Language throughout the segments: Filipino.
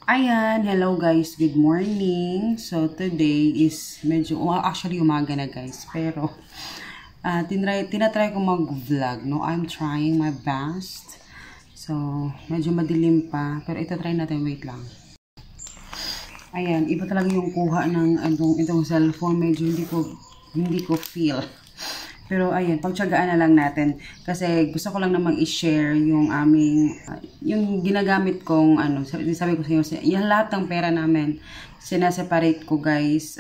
Ayan, hello guys, good morning. So today is medyo, actually umaga na guys, pero tinatry ko mag-vlog, no? I'm trying my best. So, medyo madilim pa, pero ito try natin, wait lang. Ayan, iba talaga yung kuha ng itong cellphone, medyo hindi ko feel. Pero ayan, pagtiyagaan na lang natin kasi gusto ko lang namang i-share yung aming yung ginagamit kong sabi ko sa inyo, yung lahat ng pera namin sinaseparate ko guys.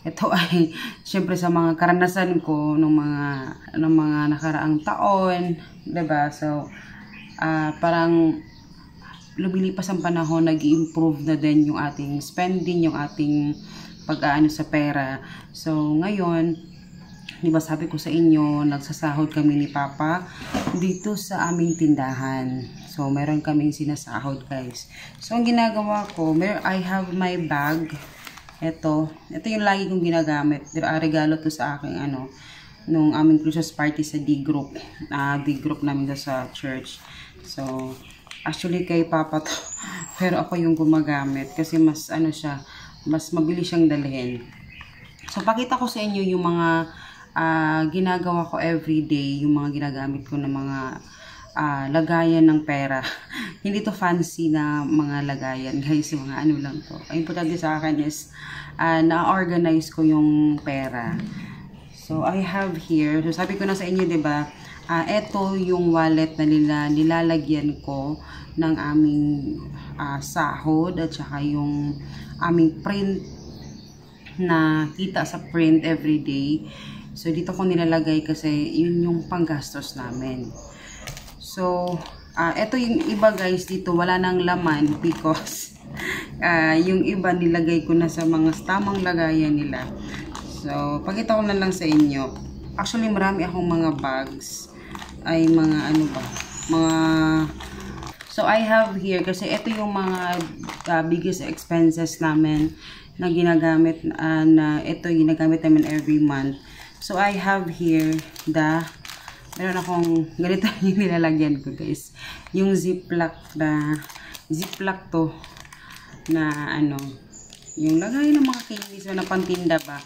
Ito ay syempre sa mga karanasan ko ng mga nakaraang taon, 'di ba? So parang lumilipas ang panahon, nag-i-improve na din yung ating spending, yung ating pag-aano sa pera. So ngayon, diba sabi ko sa inyo, nagsasahod kami ni Papa dito sa aming tindahan. So, meron kaming sinasahod guys. So, ang ginagawa ko, I have my bag. Ito yung lagi kong ginagamit. Regalo to sa aking nung aming Christmas party sa D-group. D-group namin sa church. So, actually kay Papa to. Pero ako yung gumagamit kasi mas mas mabilis siyang dalhin. So, pakita ko sa inyo yung mga ginagawa ko everyday, yung mga ginagamit ko ng mga lagayan ng pera. Hindi to fancy na mga lagayan guys, yung mga lang to. Ang importante sa akin is na-organize ko yung pera. So I have here, so sabi ko na sa inyo, diba, ito yung wallet na nilalagyan ko ng aming sahod at saka yung aming print na kita sa print everyday. So, dito ko nilalagay kasi yun yung panggastos namin. So, eto yung iba guys dito, wala nang laman because yung iba nilagay ko na sa mga tamang lagayan nila. So, pakita ko na lang sa inyo. Actually, marami akong mga bags. Ay, mga So, I have here, kasi ito yung mga biggest expenses namin na ginagamit, ito ginagamit namin every month. So, I have here meron akong, ganito yung nilalagyan ko guys. Yung ziplock to, na yung lagay ng mga kinis na pantinda ba.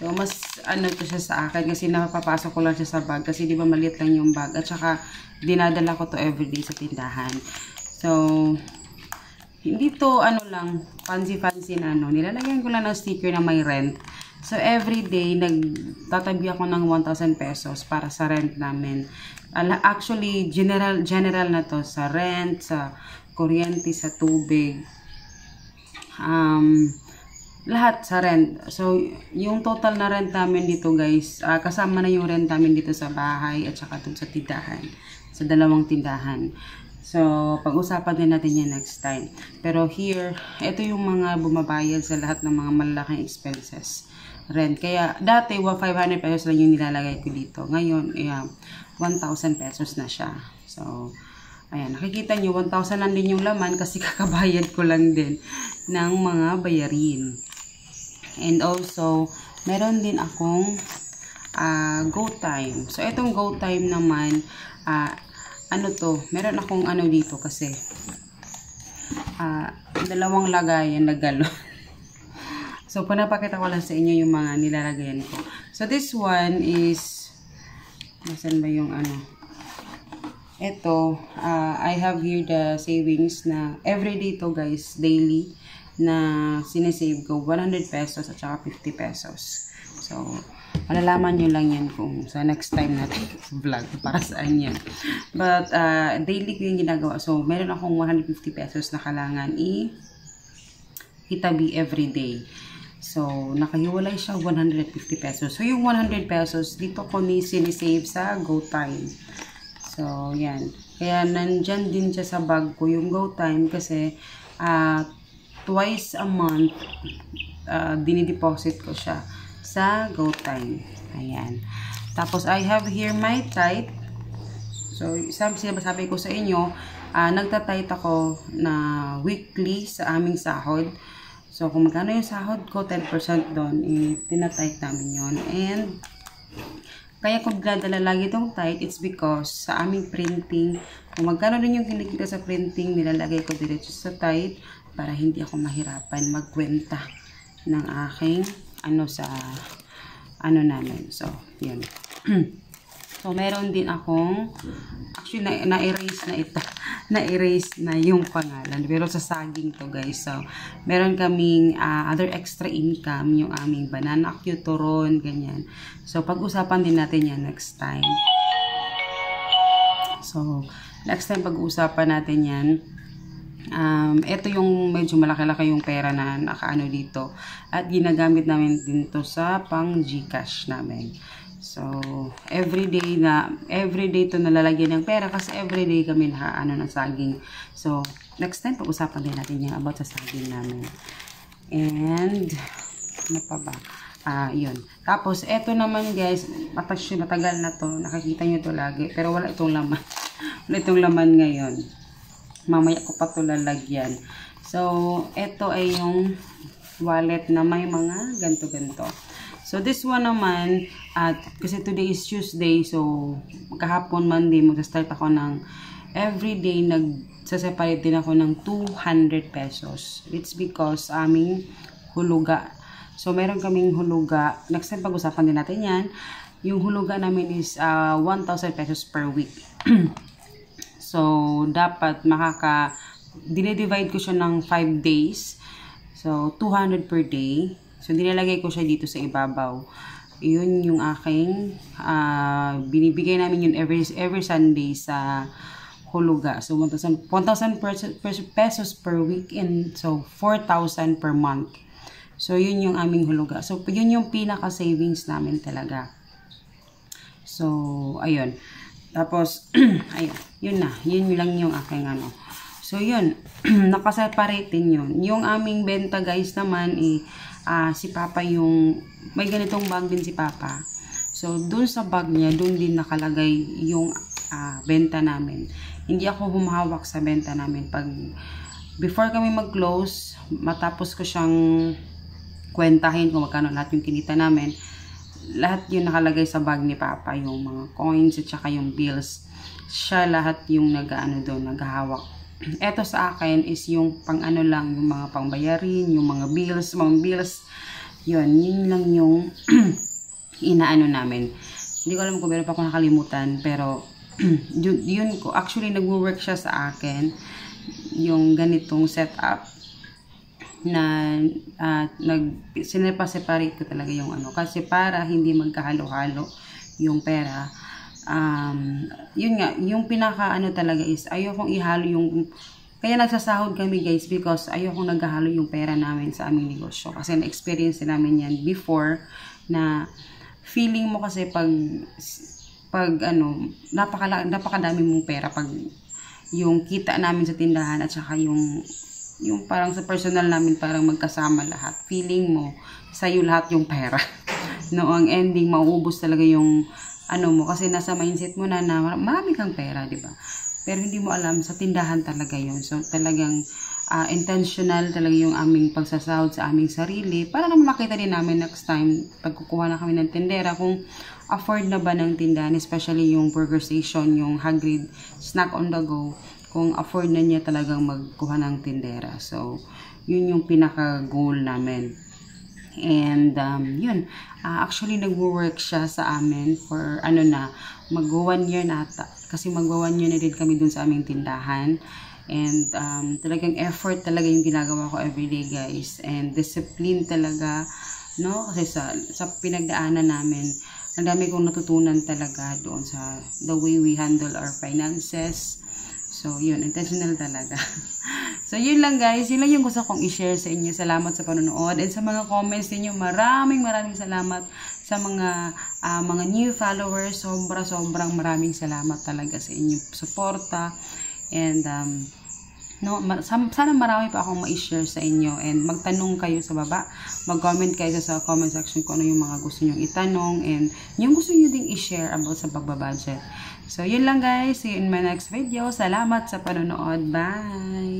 So, mas to siya sa akin kasi napapasok ko lang siya sa bag kasi di ba maliit lang yung bag. At saka, dinadala ko to everyday sa tindahan. So, hindi to lang, fancy na nilalagyan ko lang ng sticker na may rent. So, every day, nagtatabi ako ng 1,000 pesos para sa rent namin. Actually, general na to. Sa rent, sa kuryente, sa tubig. Lahat sa rent. So, yung total na rent namin dito, guys, kasama na yung rent namin dito sa bahay at saka dun sa tindahan. Sa dalawang tindahan. So, pag-usapan din natin yan next time. Pero here, ito yung mga bumabayad sa lahat ng mga malalaking expenses. Rent. Kaya, dati, 500 pesos lang yung nilalagay ko dito. Ngayon, 1,000 pesos na siya. So, ayan. Nakikita nyo, 1,000 lang din yung laman kasi kakabayad ko lang din ng mga bayarin. And also, meron din akong GoTime. So, itong GoTime naman, meron akong dito kasi dalawang lagayan na galon. So, pinapakita ko lang sa inyo yung mga nilalagayan ko. So, this one is, nasan ba yung ito, I have here the savings na everyday to guys, daily, na sinesave ko 100 pesos at saka 50 pesos. So, malalaman nyo lang yan kung sa next time natin vlog para saan yan. But, daily ko yung ginagawa. So, meron akong 150 pesos na kailangan itabi everyday. So, nakahiwalay siya 150 pesos. So, yung 100 pesos, dito ko sinisave sa GoTime. So, yan. Kaya, nandyan din siya sa bag ko yung GoTime kasi twice a month, dinideposit ko siya sa GoTime. Ayan. Tapos, I have here my tithe. So, sabi ko sa inyo, nagtatithe ako na weekly sa aming sahod. So, kung magkano yung sahod ko, 10% doon, tinatithe namin yun. And, Kaya kung dinadala lagi itong Tide, it's because sa aming printing, kung magkano rin yung kinikita sa printing, nilalagay ko diretso sa Tide para hindi ako mahirapan magkwenta ng aking namin. So, yun. So, meron din akong, actually, na-erase na ito. Na-erase na yung pangalan. Pero sa saging to, guys. So, meron kaming other extra income, yung aming banana cue, turon, ganyan. So, pag-usapan din natin yan next time. So, next time pag-uusapan natin yan. Ito yung medyo malaki-laki yung pera na nakaano dito. At ginagamit namin din to sa pang Gcash namin. So, everyday to nalalagyan ng pera kasi everyday kami ng saging. So, next time pag-usapan din natin yan about sa saging namin. And, ano pa ba? Yun. Tapos, eto naman guys, matagal na to. Nakikita nyo to lagi. Pero wala itong laman. Wala itong laman ngayon. Mamaya ko pa to lalagyan. So, eto ay yung wallet na may mga ganto-ganto. So, this one naman, kasi today is Tuesday, so, kahapon Monday, mag-start ako ng everyday, nagsaseparate din ako ng 200 pesos. It's because aming huluga. So, meron kaming huluga. Next time, pag-usapan din natin yan. Yung huluga namin is 1,000 pesos per week. So, dapat dinidivide ko siya ng 5 days. So, 200 per day. So, dinalagay ko siya dito sa ibabaw. Yun yung aking, binibigay namin yun every Sunday sa huluga. So, 1,000 pesos per weekend. So, 4,000 per month. So, yun yung aming huluga. So, yun yung pinaka-savings namin talaga. So, ayun. Tapos, ayun. Yun na. Yun lang yung aking ano. So, yun. Nakaseparate din yun. Yung aming benta, guys, naman, si Papa yung, may ganitong bag din si Papa. So, dun sa bag niya, dun din nakalagay yung benta namin. Hindi ako humahawak sa benta namin. Before kami mag-close, matapos ko siyang kwentahin kung magkano lahat yung kinita namin, lahat yung nakalagay sa bag ni Papa, yung mga coins at saka yung bills. Siya lahat yung naghahawak. Eto sa akin is yung pang-ano lang, yung mga pangbayarin, yung mga bills, yun lang yung inaano namin. Hindi ko alam kung meron pa akong nakalimutan, pero yun ko, actually nagwo-work siya sa akin, yung ganitong setup, na sinepa-separate ko talaga yung ano, kasi para hindi magkahalo-halo yung pera. Yun nga, yung pinaka ano talaga is ayokong ihalo yung, kaya nagsasahod kami guys because ayokong naghahalo yung pera namin sa aming negosyo kasi na-experience namin yan before na feeling mo kasi pag ano, napakadami mong pera pag yung kita namin sa tindahan at saka yung parang sa personal namin parang magkasama lahat, feeling mo sa'yo lahat yung pera. No, ang ending mauubos talaga yung ano mo, kasi nasa mindset mo na marami kang pera, di ba? Pero hindi mo alam, sa tindahan talaga yun. So, talagang intentional talaga yung aming pagsasahod sa aming sarili para naman makita din namin next time, pagkukuha na kami ng tindera, kung afford na ba ng tindahan, especially yung burger station, yung Hagrid snack on the go, kung afford na niya talagang magkuha ng tindera. So, yun yung pinaka-goal namin. And, yun. Actually, nagwo-work siya sa amin for, mag-1 year na ata. Kasi mag-1 year na din kami dun sa aming tindahan. And, talagang effort talaga yung ginagawa ko everyday, guys. And, discipline talaga, no? Kasi sa pinagdaanan namin, ang dami kong natutunan talaga doon sa the way we handle our finances. So, yun, intentional talaga. So, yun lang guys. Yun lang yung gusto kong i-share sa inyo. Salamat sa panonood. And sa mga comments ninyo, maraming salamat sa mga new followers. Sobrang maraming salamat talaga sa inyong suporta. And, sana marami pa akong ma-share sa inyo. And magtanong kayo sa baba. Mag-comment kayo sa comment section kung ano yung mga gusto nyong itanong. And yung gusto nyo ding i-share about sa pagbabudget. So, yun lang guys. See you in my next video. Salamat sa panonood. Bye!